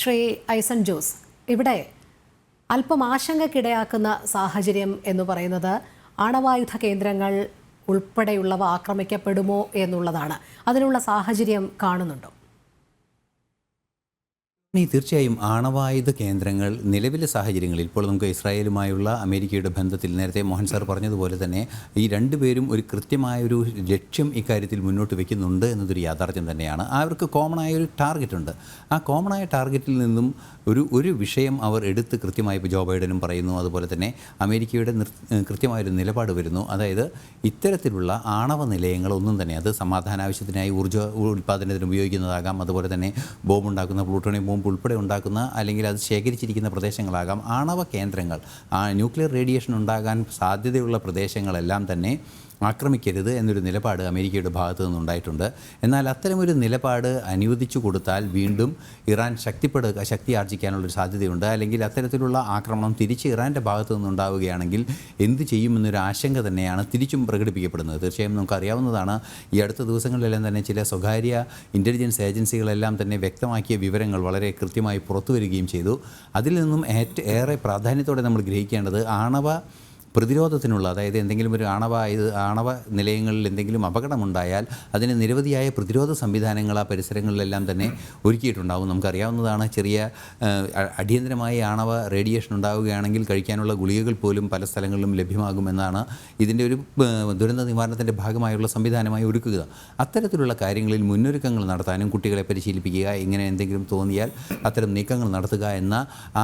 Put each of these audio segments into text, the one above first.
ശ്രീ ഐസൻ ജോസ്, ഇവിടെ അല്പം ആശങ്കക്കിടയാക്കുന്ന സാഹചര്യം എന്ന് പറയുന്നത് ആണവായുധ കേന്ദ്രങ്ങൾ ഉൾപ്പെടെയുള്ളവ ആക്രമിക്കപ്പെടുമോ എന്നുള്ളതാണ്. അതിനുള്ള സാഹചര്യം കാണുന്നുണ്ടോ? തീർച്ചയായും ആണവായുധ കേന്ദ്രങ്ങൾ നിലവിലെ സാഹചര്യങ്ങളിൽ ഇപ്പോൾ നമുക്ക് ഇസ്രായേലുമായുള്ള അമേരിക്കയുടെ ബന്ധത്തിൽ നേരത്തെ മോഹൻ സാർ പറഞ്ഞതുപോലെ തന്നെ ഈ രണ്ടുപേരും ഒരു കൃത്യമായൊരു ലക്ഷ്യം ഇക്കാര്യത്തിൽ മുന്നോട്ട് വയ്ക്കുന്നുണ്ട് എന്നതൊരു യാഥാർത്ഥ്യം തന്നെയാണ്. അവർക്ക് കോമണായൊരു ടാർഗറ്റ് ഉണ്ട്. ആ കോമണായ ടാർഗറ്റിൽ നിന്നും ഒരു വിഷയം അവർ എടുത്ത് കൃത്യമായി ഇപ്പോൾ ജോ ബൈഡനും പറയുന്നു, അതുപോലെ തന്നെ അമേരിക്കയുടെ കൃത്യമായൊരു നിലപാട് വരുന്നു. അതായത് ഇത്തരത്തിലുള്ള ആണവ നിലയങ്ങളൊന്നും തന്നെ അത് സമാധാനാവശ്യത്തിനായി ഊർജ്ജ ഉൽപ്പാദനത്തിന് ഉപയോഗിക്കുന്നതാകാം, അതുപോലെ തന്നെ ബോംബുണ്ടാക്കുന്ന പ്ലൂട്ടോണിയം ബോംബ് ഉൾപ്പെടെ ഉണ്ടാക്കുന്ന അല്ലെങ്കിൽ അത് ശേഖരിച്ചിരിക്കുന്ന പ്രദേശങ്ങളാകാം. ആണവ കേന്ദ്രങ്ങൾ, ന്യൂക്ലിയർ റേഡിയേഷൻ ഉണ്ടാകാൻ സാധ്യതയുള്ള പ്രദേശങ്ങളെല്ലാം തന്നെ ആക്രമിക്കരുത് എന്നൊരു നിലപാട് അമേരിക്കയുടെ ഭാഗത്തു നിന്നുണ്ടായിട്ടുണ്ട്. എന്നാൽ അത്തരമൊരു നിലപാട് അനുവദിച്ചു കൊടുത്താൽ വീണ്ടും ഇറാൻ ശക്തി ആർജിക്കാനുള്ളൊരു സാധ്യതയുണ്ട്. അല്ലെങ്കിൽ അത്തരത്തിലുള്ള ആക്രമണം തിരിച്ച് ഇറാൻ്റെ ഭാഗത്തു നിന്നുണ്ടാവുകയാണെങ്കിൽ എന്ത് ചെയ്യുമെന്നൊരു ആശങ്ക തന്നെയാണ് തിരിച്ചും പ്രകടിപ്പിക്കപ്പെടുന്നത്. തീർച്ചയായും നമുക്കറിയാവുന്നതാണ്, ഈ അടുത്ത ദിവസങ്ങളിലെല്ലാം തന്നെ ചില സ്വകാര്യ ഇൻ്റലിജൻസ് ഏജൻസികളെല്ലാം തന്നെ വ്യക്തമാക്കിയ വിവരങ്ങൾ വളരെ കൃത്യമായി പുറത്തു വരികയും ചെയ്തു. അതിൽ നിന്നും ഏറെ പ്രാധാന്യത്തോടെ നമ്മൾ ഗ്രഹിക്കേണ്ടത് ആണവ പ്രതിരോധത്തിനുള്ള, അതായത് എന്തെങ്കിലും ഒരു ആണവ നിലയങ്ങളിൽ എന്തെങ്കിലും അപകടമുണ്ടായാൽ അതിന് നിരവധിയായ പ്രതിരോധ സംവിധാനങ്ങൾ ആ പരിസരങ്ങളിലെല്ലാം തന്നെ ഒരുക്കിയിട്ടുണ്ടാകും. നമുക്കറിയാവുന്നതാണ്, ചെറിയ അടിയന്തരമായി ആണവ റേഡിയേഷൻ ഉണ്ടാവുകയാണെങ്കിൽ കഴിക്കാനുള്ള ഗുളികകൾ പോലും പല സ്ഥലങ്ങളിലും ലഭ്യമാകുമെന്നാണ് ഇതിൻ്റെ ഒരു ദുരന്ത നിവാരണത്തിൻ്റെ ഭാഗമായുള്ള സംവിധാനമായി ഒരുക്കുക. അത്തരത്തിലുള്ള കാര്യങ്ങളിൽ മുന്നൊരുക്കങ്ങൾ നടത്താനും കുട്ടികളെ പരിശീലിപ്പിക്കുക, ഇങ്ങനെ എന്തെങ്കിലും തോന്നിയാൽ അത്തരം നീക്കങ്ങൾ നടത്തുക എന്ന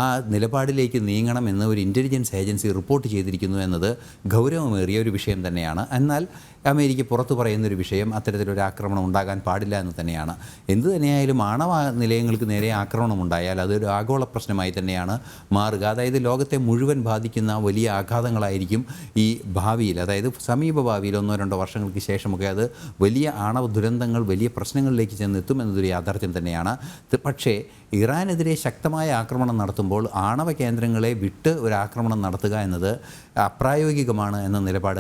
ആ നിലപാടിലേക്ക് നീങ്ങണം എന്ന് ഒരു ഇൻ്റലിജൻസ് ഏജൻസി റിപ്പോർട്ട് ചെയ്തിരിക്കുന്നു എന്നത് ഗൗരവമേറിയ ഒരു വിഷയം തന്നെയാണ്. എന്നാൽ അമേരിക്ക പുറത്തു പറയുന്നൊരു വിഷയം അത്തരത്തിലൊരു ആക്രമണം ഉണ്ടാകാൻ പാടില്ല എന്ന് തന്നെയാണ്. എന്തു തന്നെയായാലും ആണവ നിലയങ്ങൾക്ക് നേരെ ആക്രമണം ഉണ്ടായാൽ അതൊരു ആഗോള പ്രശ്നമായി തന്നെയാണ് മാറുക. അതായത് ലോകത്തെ മുഴുവൻ ബാധിക്കുന്ന വലിയ ആഘാതങ്ങളായിരിക്കും ഈ ഭാവിയിൽ, അതായത് സമീപ ഭാവിയിൽ 1-2 വർഷങ്ങൾക്ക് ശേഷമൊക്കെ അത് വലിയ ആണവ ദുരന്തങ്ങൾ, വലിയ പ്രശ്നങ്ങളിലേക്ക് ചെന്നെത്തും എന്നതൊരു യാഥാർത്ഥ്യം തന്നെയാണ്. പക്ഷേ ഇറാനെതിരെ ശക്തമായ ആക്രമണം നടത്തുമ്പോൾ ആണവ കേന്ദ്രങ്ങളെ വിട്ട് ഒരു ആക്രമണം നടത്തുക എന്നത് അപ്രായോഗികമാണ് എന്ന നിലപാട്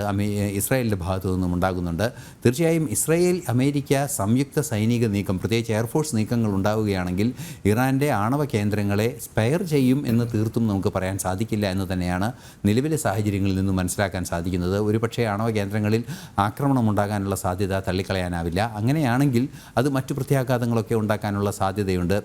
ഇസ്രായേലിൻ്റെ ഭാഗത്തു നിന്നും ഉണ്ടാകുന്നുണ്ട്. തീർച്ചയായും ഇസ്രായേൽ അമേരിക്ക സംയുക്ത സൈനിക നീക്കം, പ്രത്യേകിച്ച് എയർഫോഴ്സ് നീക്കങ്ങൾ ഉണ്ടാവുകയാണെങ്കിൽ ഇറാൻ്റെ ആണവ കേന്ദ്രങ്ങളെ സ്പെയർ ചെയ്യും എന്ന് തീർത്തും നമുക്ക് പറയാൻ സാധിക്കില്ല എന്ന് തന്നെയാണ് നിലവിലെ സാഹചര്യങ്ങളിൽ നിന്നും മനസ്സിലാക്കാൻ സാധിക്കുന്നത്. ഒരുപക്ഷേ ആണവ കേന്ദ്രങ്ങളിൽ ആക്രമണം ഉണ്ടാകാനുള്ള സാധ്യത തള്ളിക്കളയാനാവില്ല. അങ്ങനെയാണെങ്കിൽ അത് മറ്റു പ്രത്യാഘാതങ്ങളൊക്കെ ഉണ്ടാക്കാനുള്ള സാധ്യതയുണ്ട്.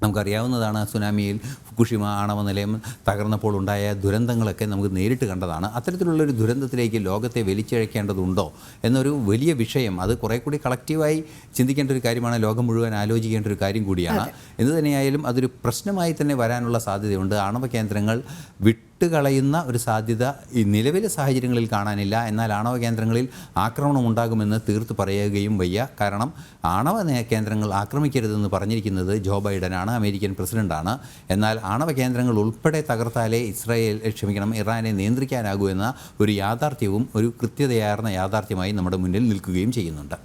നമുക്കറിയാവുന്നതാണ്, സുനാമിയിൽ ഫുകുഷിമ ആണവ നിലയം തകർന്നപ്പോൾ ഉണ്ടായ ദുരന്തങ്ങളൊക്കെ നമുക്ക് നേരിട്ട് കണ്ടതാണ്. അത്തരത്തിലുള്ളൊരു ദുരന്തത്തിലേക്ക് ലോകത്തെ വലിച്ചിഴക്കേണ്ടതുണ്ടോ എന്നൊരു വലിയ വിഷയം, അത് കുറേ കൂടി കളക്റ്റീവായി ചിന്തിക്കേണ്ട ഒരു കാര്യമാണ്, ലോകം മുഴുവൻ ആലോചിക്കേണ്ട ഒരു കാര്യം കൂടിയാണ്. എന്തു തന്നെയായാലും അതൊരു പ്രശ്നമായി തന്നെ വരാനുള്ള സാധ്യതയുണ്ട്. ആണവ കേന്ദ്രങ്ങൾ വിട്ടുകളയുന്ന ഒരു സാധ്യത ഈ നിലവിലെ സാഹചര്യങ്ങളിൽ കാണാനില്ല. എന്നാൽ ആണവ കേന്ദ്രങ്ങളിൽ ആക്രമണം ഉണ്ടാകുമെന്ന് തീർത്ത് പറയുകയും വയ്യ. കാരണം ആണവ കേന്ദ്രങ്ങൾ ആക്രമിക്കരുതെന്ന് പറഞ്ഞിരിക്കുന്നത് ജോ ബൈഡനാണ്, അമേരിക്കൻ പ്രസിഡൻ്റാണ്. എന്നാൽ ആണവ കേന്ദ്രങ്ങൾ ഉൾപ്പെടെ തകർത്താലേ ഇറാനെ നിയന്ത്രിക്കാനാകൂ എന്ന ഒരു യാഥാർത്ഥ്യവും ഒരു കൃത്യതയാർന്ന യാഥാർത്ഥ്യമായി നമ്മുടെ മുന്നിൽ നിൽക്കുകയും ചെയ്യുന്നുണ്ട്.